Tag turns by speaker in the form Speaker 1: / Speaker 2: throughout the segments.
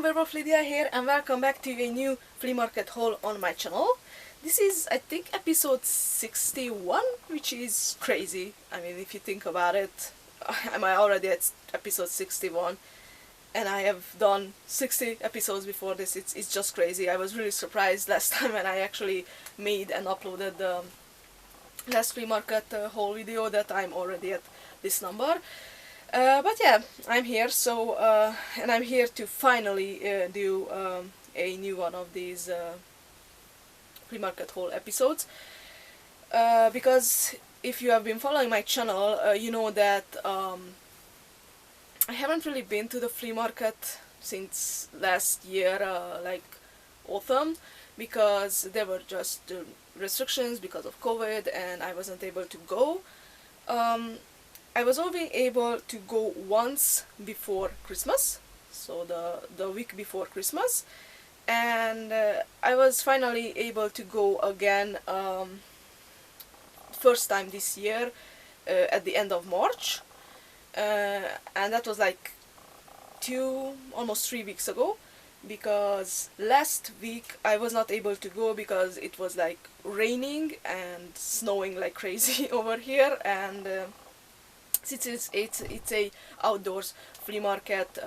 Speaker 1: WerewolfLydia here, and welcome back to a new flea market haul on my channel. This is, I think, episode 61, which is crazy. I mean, if you think about it, am I already at episode 61? And I have done 60 episodes before this. It's just crazy. I was really surprised last time when I actually made and uploaded the last flea market haul video that I'm already at this number. But yeah, I'm here, so and I'm here to finally do a new one of these flea market haul episodes, because if you have been following my channel, you know that I haven't really been to the flea market since last year, like autumn, because there were just restrictions because of COVID and I wasn't able to go. I was only able to go once before Christmas, so the week before Christmas, and I was finally able to go again first time this year at the end of March, and that was like almost 3 weeks ago, because last week I was not able to go because it was like raining and snowing like crazy over here, and since it's a outdoors flea market,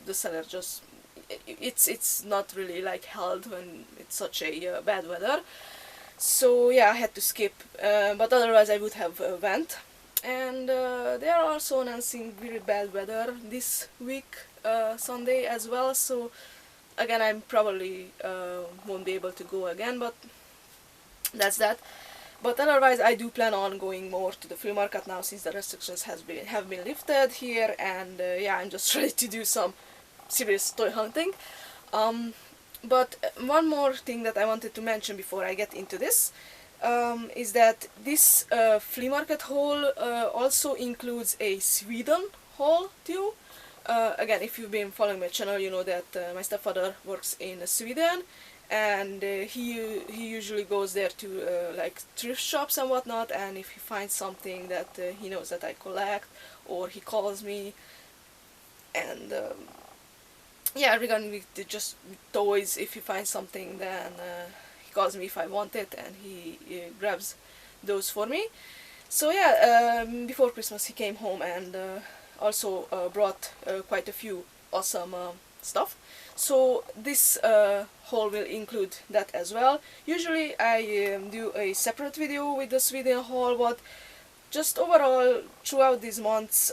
Speaker 1: the seller just it's not really like held when it's such a bad weather. So yeah, I had to skip, but otherwise I would have went. And they are also announcing very bad weather this week, Sunday as well. So again, I probably won't be able to go again, but that's that. But otherwise, I do plan on going more to the flea market now, since the restrictions have been lifted here, and yeah, I'm just ready to do some serious toy hunting. But one more thing that I wanted to mention before I get into this is that this flea market haul also includes a Sweden haul too. Again, if you've been following my channel, you know that my stepfather works in Sweden, and he usually goes there to like thrift shops and whatnot, and if he finds something that he knows that I collect, or he calls me, and yeah, regarding just toys, if he finds something, then he calls me if I want it, and he grabs those for me. So yeah, before Christmas he came home and also brought quite a few awesome stuff. So this haul will include that as well. Usually I do a separate video with the Sweden haul, but just overall throughout these months,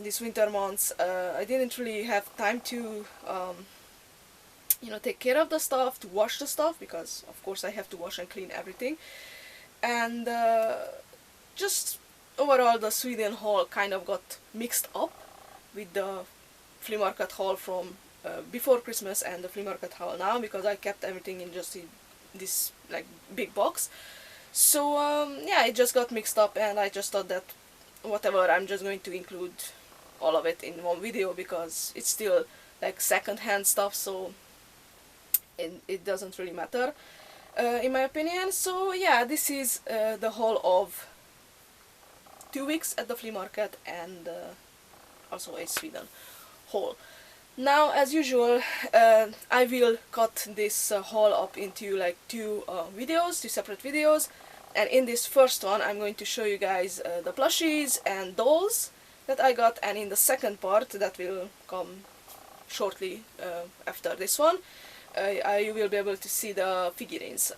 Speaker 1: these winter months, I didn't really have time to you know, take care of the stuff, to wash the stuff, because of course I have to wash and clean everything. And just overall the Sweden haul kind of got mixed up with the flea market haul from before Christmas and the flea market haul now, because I kept everything in just this like big box. So yeah, it just got mixed up, and I just thought that whatever, I'm just going to include all of it in one video, because it's still like second-hand stuff, so it doesn't really matter in my opinion. So yeah, this is the haul of 2 weeks at the flea market, and also a Sweden haul. Now, as usual, I will cut this haul up into like two separate videos, and in this first one I'm going to show you guys the plushies and dolls that I got, and in the second part that will come shortly after this one, you will be able to see the figurines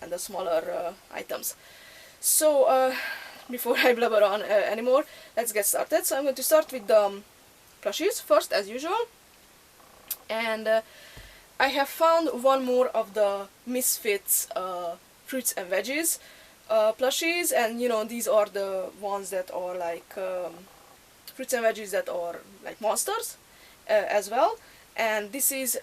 Speaker 1: and the smaller items. So before I blabber on anymore, let's get started. So I'm going to start with the plushies first, as usual. And I have found one more of the Misfits fruits and veggies plushies, and you know, these are the ones that are like fruits and veggies that are like monsters as well. And this is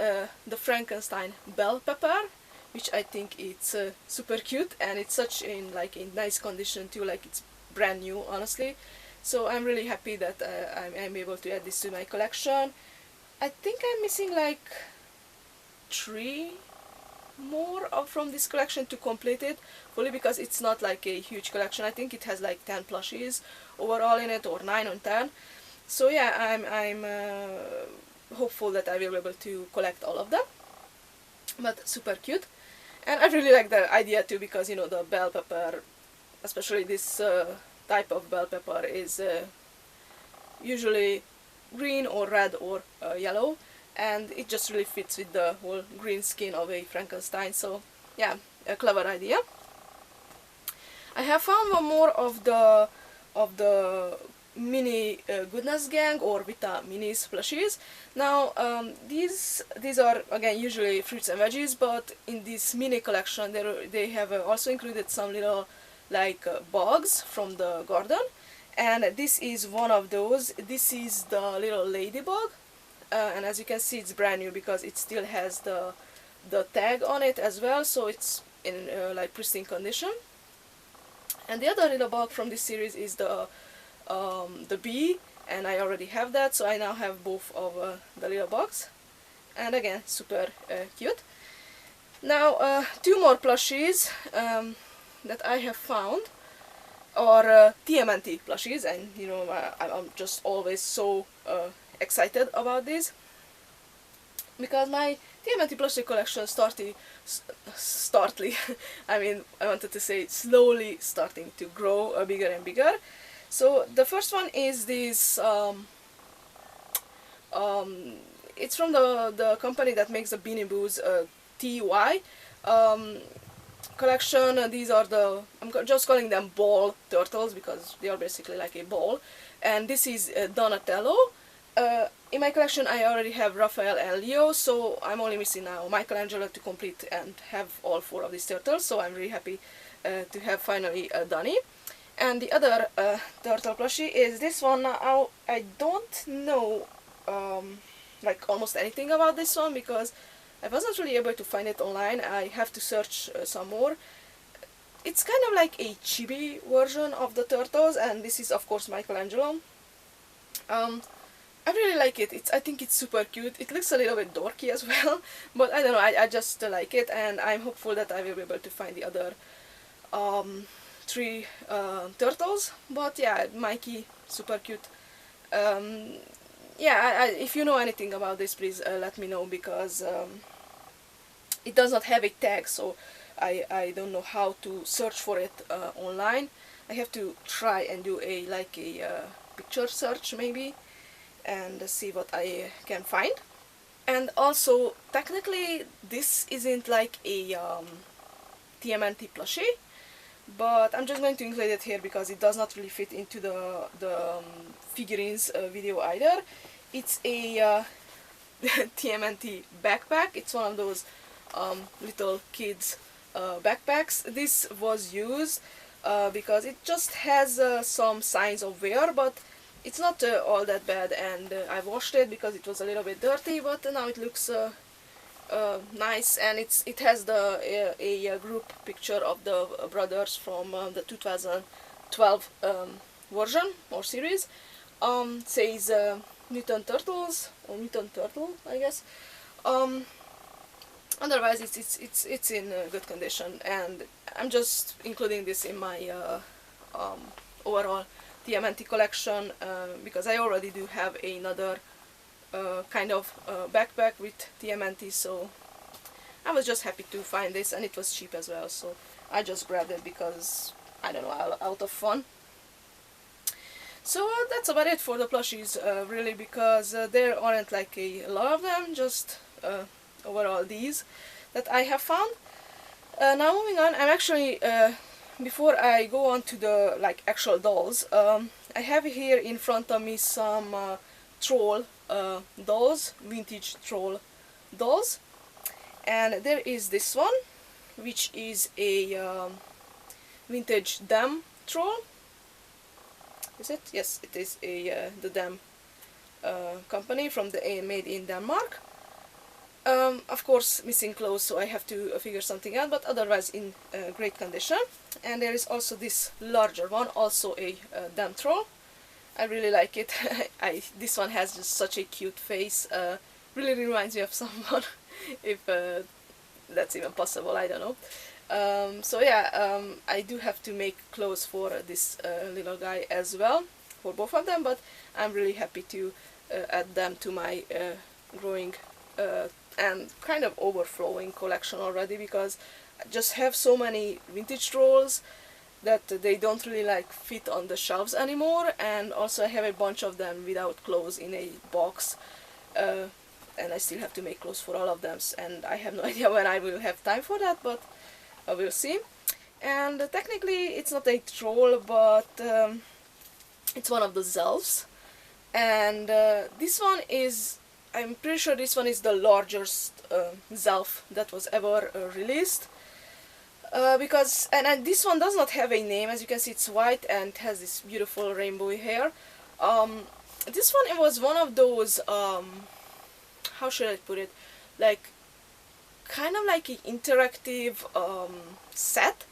Speaker 1: the Frankenstein bell pepper, which I think it's super cute, and it's such in nice condition too, like it's brand new, honestly. So I'm really happy that I'm able to add this to my collection. I think I'm missing like 3 more from this collection to complete it fully, because it's not like a huge collection. I think it has like 10 plushies overall in it, or 9 or 10. So yeah, I'm hopeful that I will be able to collect all of them. But super cute. And I really like the idea too, because, you know, the bell pepper, especially this type of bell pepper, is usually green or red or yellow, and it just really fits with the whole green skin of a Frankenstein. So yeah, a clever idea. I have found one more of the mini Goodness Gang or Vita Minis plushies. Now these are again usually fruits and veggies, but in this mini collection they have also included some little like bugs from the garden, and this is one of those. This is the little ladybug, and as you can see, it's brand new because it still has the tag on it as well, so it's in like pristine condition. And the other little bug from this series is the bee, and I already have that, so I now have both of the little bugs, and again super cute. Now two more plushies that I have found are TMNT plushies, and you know, I'm just always so excited about these, because my TMNT plushie collection I mean, I wanted to say slowly starting to grow bigger and bigger. So the first one is this, it's from the company that makes the Beanie Boos, TY collection. These are I'm just calling them ball turtles because they are basically like a ball, and this is Donatello. In my collection I already have Raphael and Leo, so I'm only missing now Michelangelo to complete and have all four of these turtles, so I'm really happy to have finally Donnie. And the other turtle plushie is this one. Now I don't know like almost anything about this one because I wasn't really able to find it online. I have to search some more. It's kind of like a chibi version of the turtles, and this is of course Michelangelo. I really like it. I think it's super cute. It looks a little bit dorky as well, but I don't know, I just like it, and I'm hopeful that I will be able to find the other three turtles. But yeah, Mikey, super cute. Yeah, if you know anything about this, please let me know, because it does not have a tag, so I don't know how to search for it online. I have to try and do a picture search maybe, and see what I can find. And also, technically this isn't like a TMNT plushie, but I'm just going to include it here because it does not really fit into the figurines video either. It's a TMNT backpack. It's one of those little kids backpacks. This was used because it just has some signs of wear, but it's not all that bad, and I washed it because it was a little bit dirty, but now it looks nice, and it has a group picture of the brothers from the 2012 version or series. Says Mutant Turtles, or Mutant Turtle, I guess. Otherwise it's in good condition, and I'm just including this in my overall TMNT collection because I already do have another kind of backpack with TMNT, so I was just happy to find this, and it was cheap as well, so I just grabbed it because, I don't know, out of fun. So that's about it for the plushies, really, because there aren't like a lot of them, just overall these that I have found. Now moving on, I'm actually before I go on to the actual dolls, I have here in front of me some troll dolls, vintage troll dolls, and there is this one, which is a vintage Dam troll. Is it? Yes, it is the Dam company from made in Denmark. Of course, missing clothes, so I have to figure something out, but otherwise in great condition. And there is also this larger one, also a Dam troll. I really like it. This one has just such a cute face. Really reminds me of someone, if that's even possible, I don't know. So yeah, I do have to make clothes for this little guy as well, for both of them, but I'm really happy to add them to my growing and kind of overflowing collection already, because I just have so many vintage trolls that they don't really like fit on the shelves anymore, and also I have a bunch of them without clothes in a box, and I still have to make clothes for all of them, and I have no idea when I will have time for that, but I will see. And technically it's not a troll, but it's one of the elves, and this one is, I'm pretty sure this one is the largest elf that was ever released, because and this one does not have a name. As you can see, it's white and it has this beautiful rainbowy hair. This one, it was one of those, how should I put it, like kind of like an interactive set.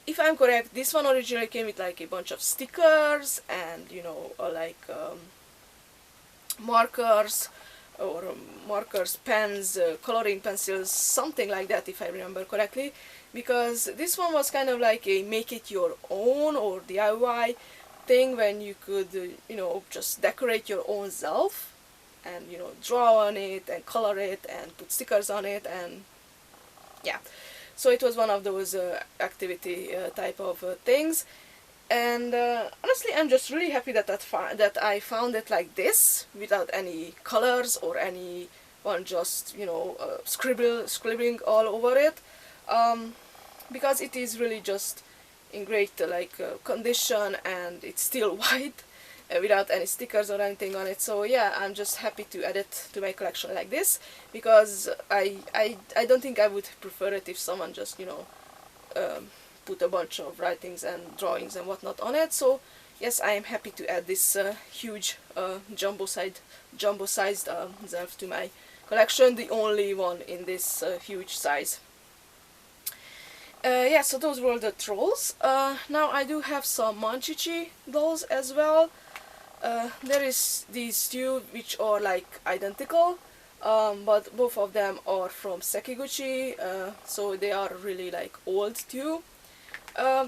Speaker 1: If I'm correct, this one originally came with like a bunch of stickers and, you know, like markers, or markers, pens, coloring pencils, something like that, if I remember correctly, because this one was kind of like a make it your own or DIY thing, when you could, you know, just decorate your own self and, you know, draw on it and color it and put stickers on it, and yeah. So it was one of those activity type of things, and honestly I'm just really happy that I found it like this, without any colors or anyone just, you know, scribbling all over it, because it is really just in great condition, and it's still white without any stickers or anything on it. So yeah, I'm just happy to add it to my collection like this, because I don't think I would prefer it if someone just, you know, put a bunch of writings and drawings and whatnot on it. So yes, I am happy to add this huge jumbo-sized Zelf to my collection, the only one in this huge size. Yeah, so those were the trolls. Now I do have some Monchichi dolls as well. There is these two which are like identical, but both of them are from Sekiguchi, so they are really like old too.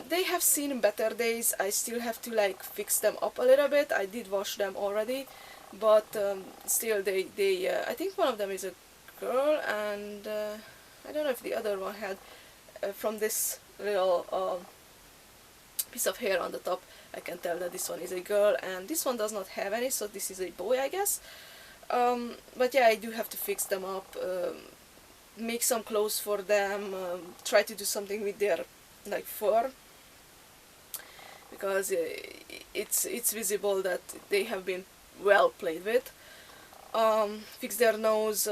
Speaker 1: They have seen better days. I still have to like fix them up a little bit. I did wash them already, but still they I think one of them is a girl, and I don't know if the other one had from this little piece of hair on the top, I can tell that this one is a girl, and this one does not have any, so this is a boy, I guess. But yeah, I do have to fix them up, make some clothes for them, try to do something with their like fur, because it's visible that they have been well played with. Fix their nose,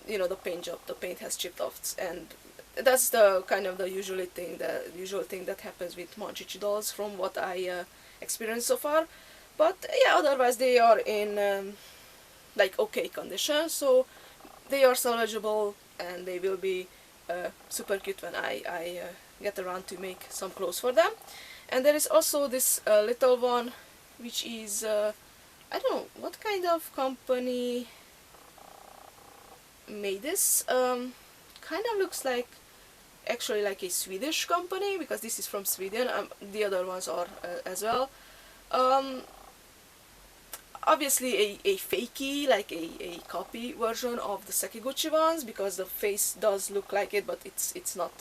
Speaker 1: you know, the paint has chipped off, and that's the kind of the usual thing that happens with Monchichi dolls from what I experienced so far. But yeah, otherwise they are in like okay condition, so they are salvageable, and they will be super cute when I get around to make some clothes for them. And there is also this little one, which is I don't know what kind of company made this. Kind of looks like actually like a Swedish company, because this is from Sweden. The other ones are as well. Obviously a fakey, like a copy version of the Sekiguchi ones, because the face does look like it, but it's not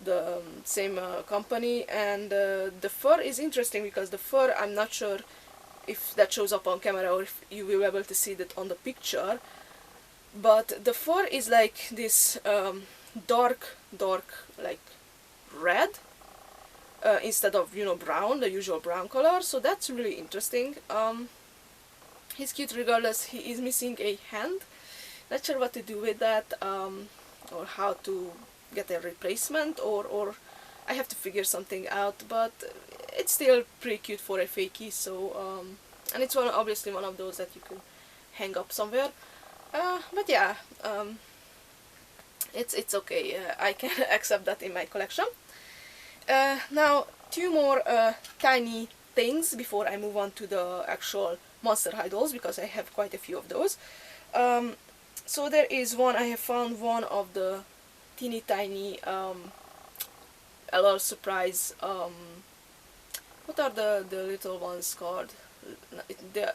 Speaker 1: the same company. And the fur is interesting, because the fur, I'm not sure if that shows up on camera or if you will be able to see that on the picture, but the fur is like this dark like red, instead of, you know, brown, the usual brown color. So that's really interesting. He's cute regardless. He is missing a hand. Not sure what to do with that, or how to get a replacement, or I have to figure something out, but it's still pretty cute for a fakie. So and it's obviously one of those that you could hang up somewhere. But yeah, it's okay. I can accept that in my collection. Now, two more tiny things before I move on to the actual Monster High dolls, because I have quite a few of those. So there is one, I have found one of the teeny tiny a little surprise, what are the little ones called?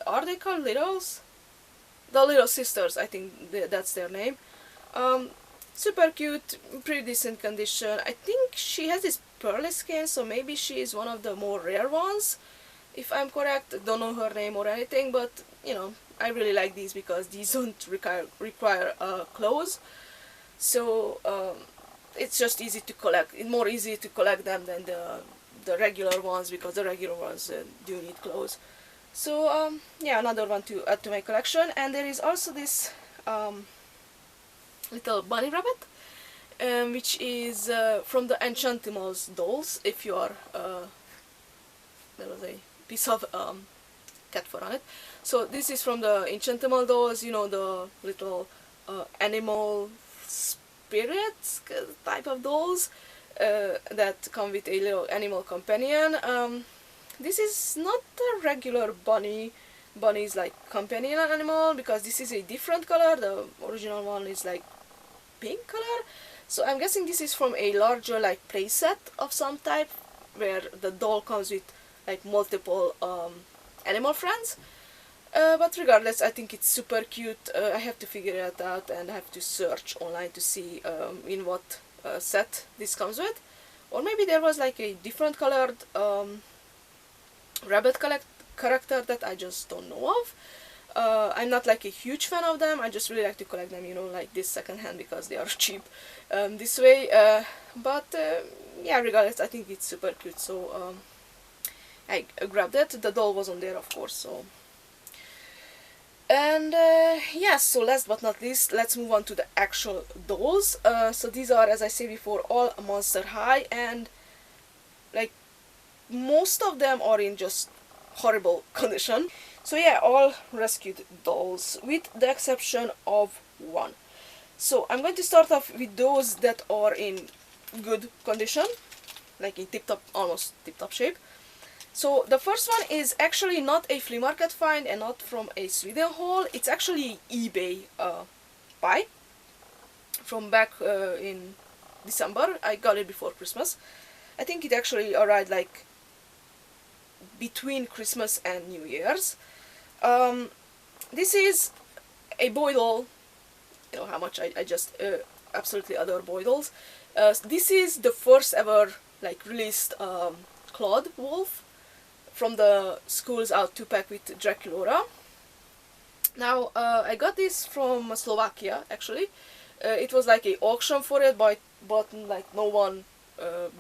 Speaker 1: Are they called littles? the Little Sisters, I think that's their name. Super cute, pretty decent condition. I think she has this pearly skin, so maybe she is one of the more rare ones, if I'm correct. Don't know her name or anything, but you know, I really like these because these don't require clothes. So it's just easy to collect. It's more easy to collect them than the regular ones, because the regular ones do need clothes. So yeah, another one to add to my collection. And there is also this little bunny rabbit, which is from the Enchantimals dolls. If you are there was a piece of cat fur on it. So this is from the Enchantimal dolls, you know, the little animal spirits type of dolls that come with a little animal companion. This is not a regular bunny's like companion animal, because this is a different color. The original one is like pink color. So I'm guessing this is from a larger like playset of some type, where the doll comes with like multiple animal friends. But regardless, I think it's super cute. I have to figure it out, and I have to search online to see in what set this comes with. Or maybe there was like a different colored rabbit character that I just don't know of. I'm not like a huge fan of them. I just really like to collect them, you know, like this secondhand, because they are cheap this way. But yeah, regardless, I think it's super cute. So I grabbed it. The doll wasn't there, of course. So. And yes, so last but not least, let's move on to the actual dolls. So these are, as I said before, all Monster High, and like most of them are in just horrible condition. So yeah, all rescued dolls, with the exception of one. So I'm going to start off with those that are in good condition, like in tip-top, almost tip-top shape. So the first one is actually not a flea market find and not from a Sweden haul. It's actually eBay buy from back in December. I got it before Christmas. I think it actually arrived like between Christmas and New Year's. This is a boy doll. You know how much I just absolutely adore boy dolls. This is the first ever like released Claude wolf from the Schools Out 2-pack with Draculaura. Now I got this from Slovakia actually. It was like an auction for it, but like no one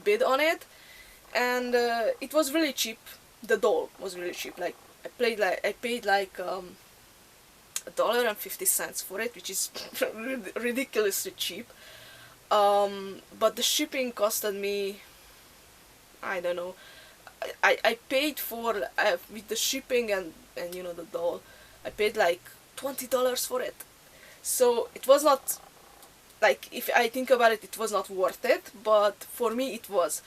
Speaker 1: bid on it, and it was really cheap. The doll was really cheap. Like I paid like $1.50 for it, which is ridiculously cheap. But the shipping costed me, I don't know. I paid for with the shipping and you know the doll. I paid like $20 for it. So it was not, like, if I think about it, it was not worth it. But for me, it was.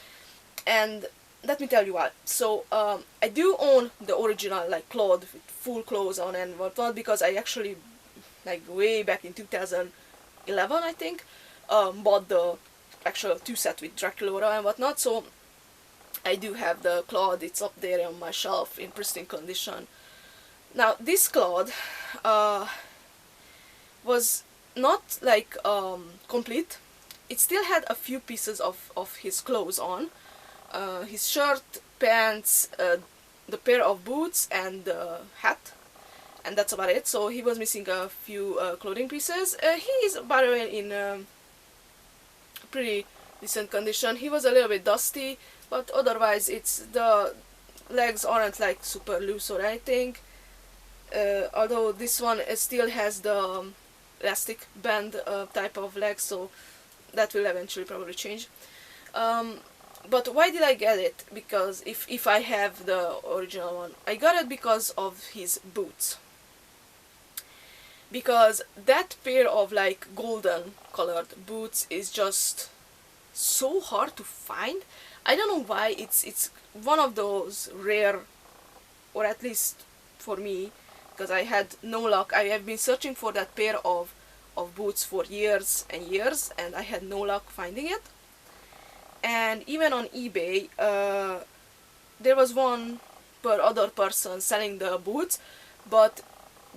Speaker 1: And let me tell you why. So I do own the original like Claude with full clothes on and whatnot, because I actually, like way back in 2011 I think, bought the actual 2-set with Draculaura and whatnot. So I do have the Claude. It's up there on my shelf in pristine condition. Now this Claude was not like complete. It still had a few pieces of his clothes on. His shirt, pants, the pair of boots, and the hat, and that's about it. So he was missing a few clothing pieces. He is, by the way, in pretty decent condition. He was a little bit dusty, but otherwise the legs aren't like super loose or anything. Although this one still has the elastic band type of legs, so that will eventually probably change. But why did I get it? Because if I have the original one, I got it because of his boots. Because that pair of like golden colored boots is just so hard to find. I don't know why. It's one of those rare, or at least for me, because I had no luck. I have been searching for that pair of boots for years and years, and I had no luck finding it. And even on eBay, there was one other person selling the boots, but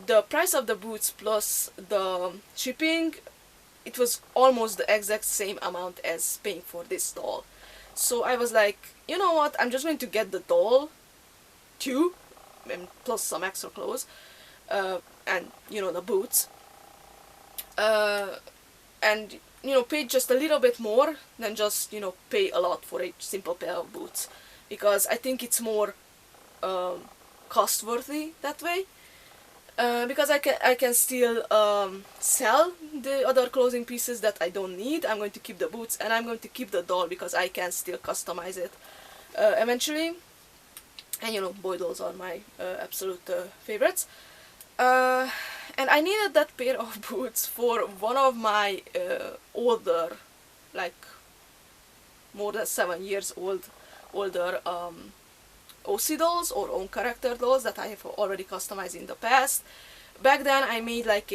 Speaker 1: the price of the boots plus the shipping, it was almost the exact same amount as paying for this doll. So I was like, you know what, I'm just going to get the doll too, and plus some extra clothes, and you know, the boots, and you know, pay just a little bit more than just, you know, pay a lot for a simple pair of boots, because I think it's more cost worthy that way. Because I can still sell the other clothing pieces that I don't need. I'm going to keep the boots, and I'm going to keep the doll because I can still customize it eventually. And you know, boy dolls are my absolute favorites. And I needed that pair of boots for one of my older, like more than 7 years older OC dolls, or own character dolls, that I have already customized in the past. Back then I made like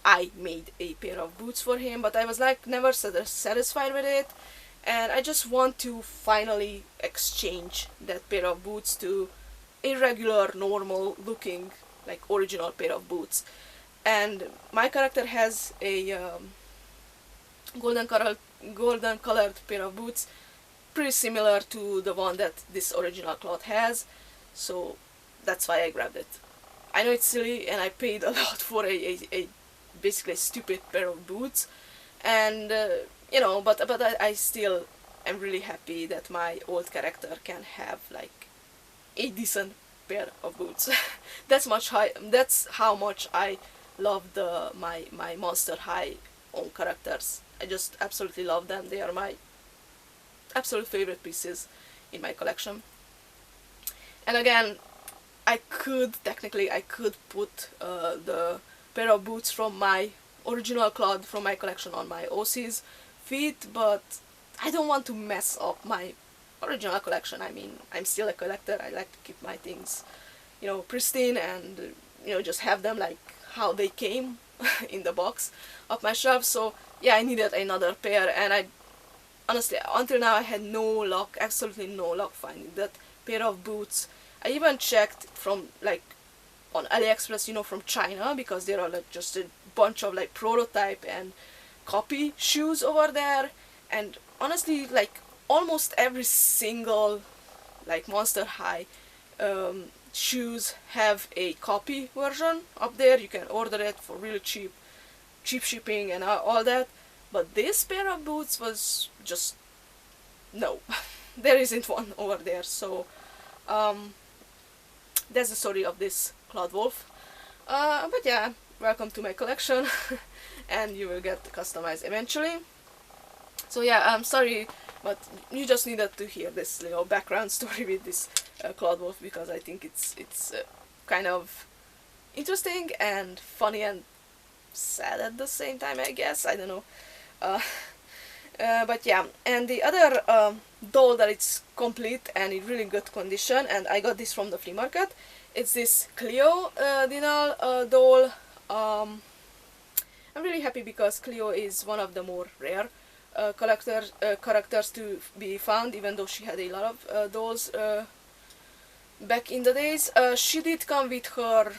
Speaker 1: I made a pair of boots for him, but I was like never satisfied with it, and I just want to finally exchange that pair of boots to a regular, normal looking, like original pair of boots. And my character has a golden colored pair of boots, pretty similar to the one that this original cloth has, so that's why I grabbed it. I know it's silly, and I paid a lot for a basically stupid pair of boots, and you know, but I still am really happy that my old character can have like a decent pair of boots. That's how much I love my Monster High own characters. I just absolutely love them. They are my absolute favorite pieces in my collection. And again, I could put the pair of boots from my original cloth from my collection on my OC's feet, but I don't want to mess up my original collection. I mean, I'm still a collector. I like to keep my things, you know, pristine, and you know, just have them like how they came in the box of my shelf. So yeah, I needed another pair, and I honestly, until now, I had no luck, absolutely no luck finding that pair of boots. I even checked from like on AliExpress, you know, from China, because there are like just a bunch of like prototype and copy shoes over there, and honestly, like almost every single like Monster High shoes have a copy version up there. You can order it for really cheap shipping and all that. But this pair of boots was just no. There isn't one over there. So that's the story of this Cloud Wolf. But yeah, welcome to my collection, and you will get customized eventually. So yeah, I'm sorry, but you just needed to hear this little background story with this Cloud Wolf, because I think it's kind of interesting and funny and sad at the same time, I guess. I don't know. But yeah, and the other doll that it's complete and in really good condition, and I got this from the flea market. It's this Cleo Dinal doll. I'm really happy because Cleo is one of the more rare characters to be found, even though she had a lot of dolls back in the days. She did come with her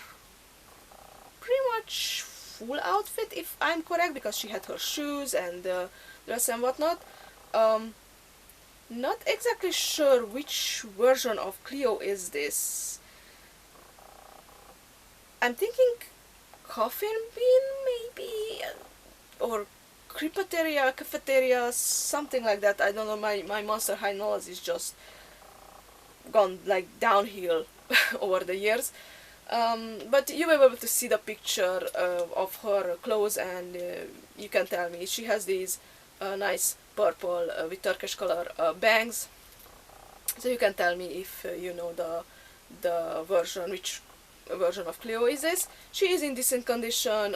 Speaker 1: pretty much full outfit, if I'm correct, because she had her shoes and dress and whatnot. Not exactly sure which version of Cleo is this. I'm thinking Coffin Bean, maybe, or Cafeteria, something like that. I don't know, my Monster High knowledge is just gone like downhill over the years. But you will be able to see the picture of her clothes, and you can tell me. She has these nice purple with Turkish color bangs, so you can tell me if you know the version, which version of Cleo is this. She is in decent condition,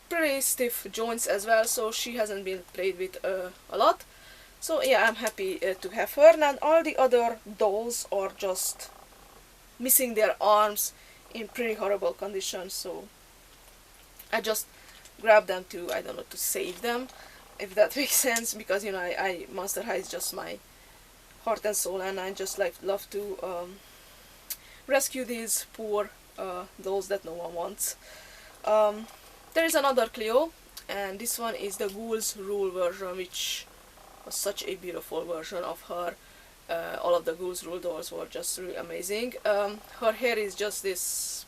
Speaker 1: pretty stiff joints as well, so she hasn't been played with a lot. So yeah, I'm happy to have her. And all the other dolls are just missing their arms in pretty horrible condition, so I just grabbed them to, I don't know, to save them, if that makes sense, because you know, I Monster High is just my heart and soul, and I just like love to rescue these poor those that no one wants. There is another Cleo, and this one is the Ghouls Rule version, which was such a beautiful version of her. All of the Ghouls Rule dolls were just really amazing. Her hair is just this...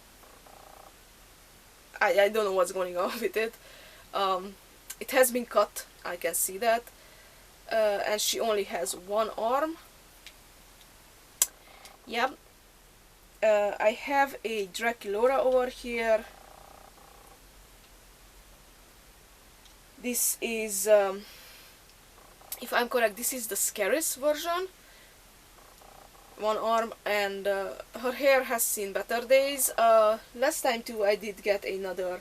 Speaker 1: I don't know what's going on with it. It has been cut, I can see that. And she only has one arm. Yeah. I have a Draculaura over here. This is, if I'm correct, this is the scariest version. One arm, and her hair has seen better days. Last time too I did get another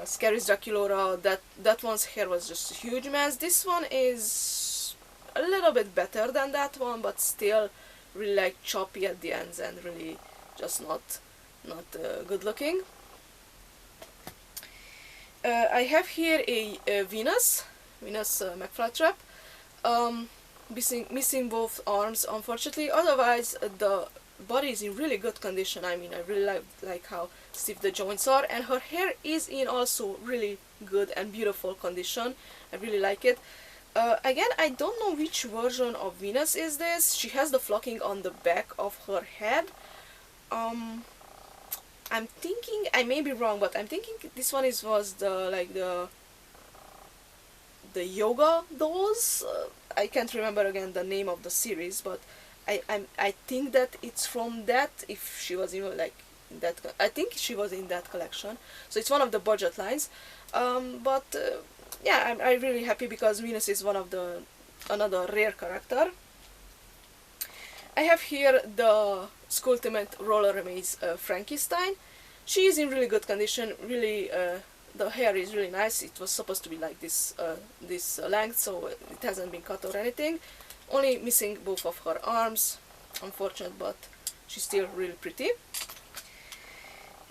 Speaker 1: Scary's Draculaura. That one's hair was just a huge mess. This one is a little bit better than that one, but still really like choppy at the ends and really just not good looking. I have here a Venus McFlytrap. Missing both arms, unfortunately. Otherwise, the body is in really good condition. I mean, I really like how stiff the joints are, and her hair is in also really good and beautiful condition. I really like it. Again, I don't know which version of Venus is this. She has the flocking on the back of her head. I'm thinking, I may be wrong, but I'm thinking this one was the yoga dolls. I can't remember again the name of the series, but I think that it's from that. If she was in like that, I think she was in that collection. So it's one of the budget lines. Yeah, I'm really happy because Venus is one of another rare character. I have here the Skulltimate Roller Maze Frankenstein. She is in really good condition. Really. The hair is really nice. It was supposed to be like this length, so it hasn't been cut or anything. Only missing both of her arms. Unfortunate, but she's still really pretty.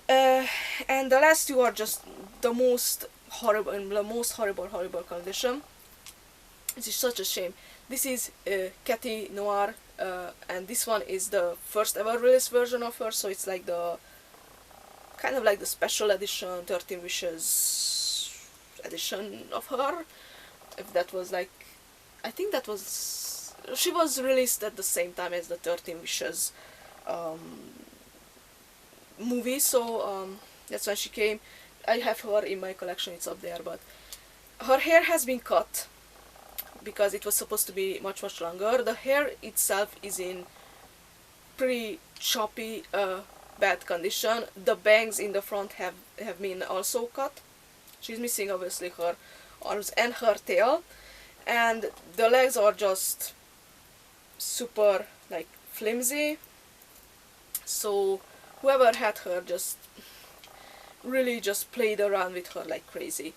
Speaker 1: And the last two are just the most horrible condition. This is such a shame. This is Cathy Noir, and this one is the first ever released version of her, so it's like the kind of like the special edition, 13 Wishes edition of her. If that was like, I think that was, she was released at the same time as the 13 Wishes movie, so that's when she came. I have her in my collection, it's up there, but her hair has been cut because it was supposed to be much longer. The hair itself is in pretty choppy, bad condition. The bangs in the front have been also cut. She's missing obviously her arms and her tail, and the legs are just super like flimsy. So whoever had her just really just played around with her like crazy.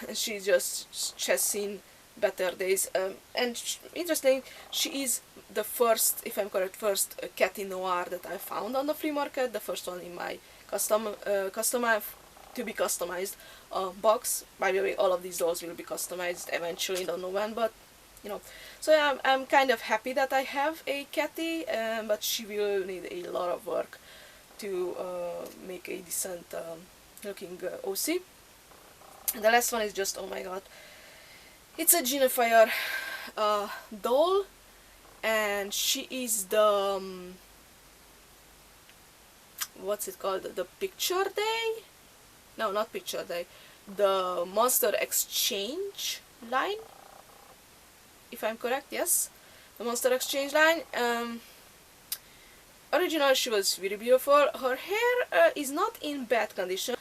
Speaker 1: And she has seen better days. And interesting, she is the first, if I'm correct, first Cathy Noir that I found on the flea market. The first one in my to be customized box. By the way, all of these dolls will be customized eventually, don't know when, but you know. So yeah, I'm kind of happy that I have a Cathy, but she will need a lot of work to make a decent looking OC. And the last one is just, oh my god, it's a Genefire doll, and she is the what's it called, the Picture Day? No, not Picture Day, the Monster Exchange line, if I'm correct. Yes, the Monster Exchange line. Originally she was very beautiful. Her hair is not in bad condition,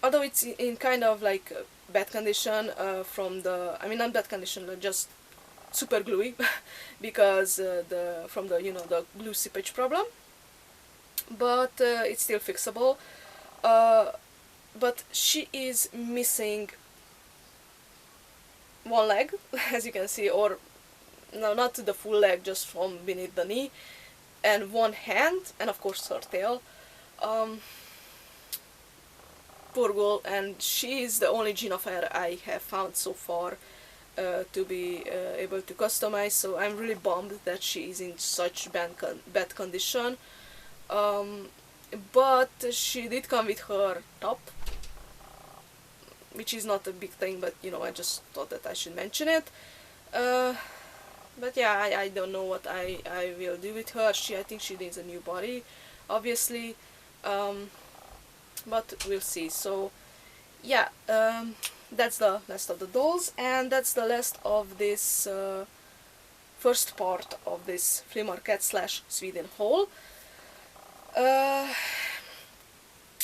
Speaker 1: although it's in kind of like bad condition from the, I mean not bad condition, just super gluey because from the, you know, the glue seepage problem, but it's still fixable. But she is missing one leg, as you can see, or no, not the full leg, just from beneath the knee, and one hand, and of course her tail. Poor girl, and she is the only Genefire I have found so far to be able to customize, so I'm really bummed that she is in such bad condition. but she did come with her top, which is not a big thing, but you know, I just thought that I should mention it. But yeah, I don't know what I will do with her. I think she needs a new body, obviously, but we'll see. So yeah, that's the list of the dolls, and that's the list of this first part of this Fleamarket / Sweden haul.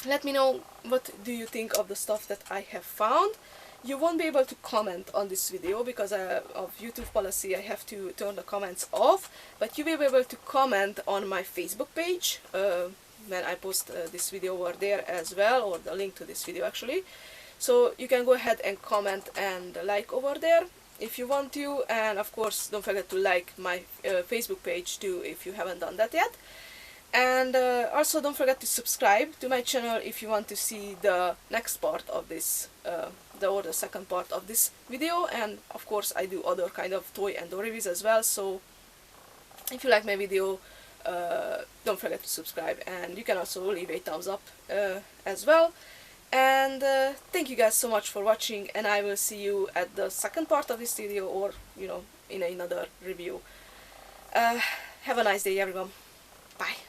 Speaker 1: Let me know what do you think of the stuff that I have found. You won't be able to comment on this video because of YouTube policy I have to turn the comments off, but you will be able to comment on my Facebook page when I post this video over there as well, or the link to this video actually. So you can go ahead and comment and like over there if you want to, and of course don't forget to like my Facebook page too if you haven't done that yet. And also don't forget to subscribe to my channel if you want to see the next part of this, the second part of this video. And of course I do other kind of toy and doll reviews as well, so if you like my video, don't forget to subscribe, and you can also leave a thumbs up as well. And thank you guys so much for watching, and I will see you at the second part of this video, or you know, in another review. Have a nice day everyone. Bye.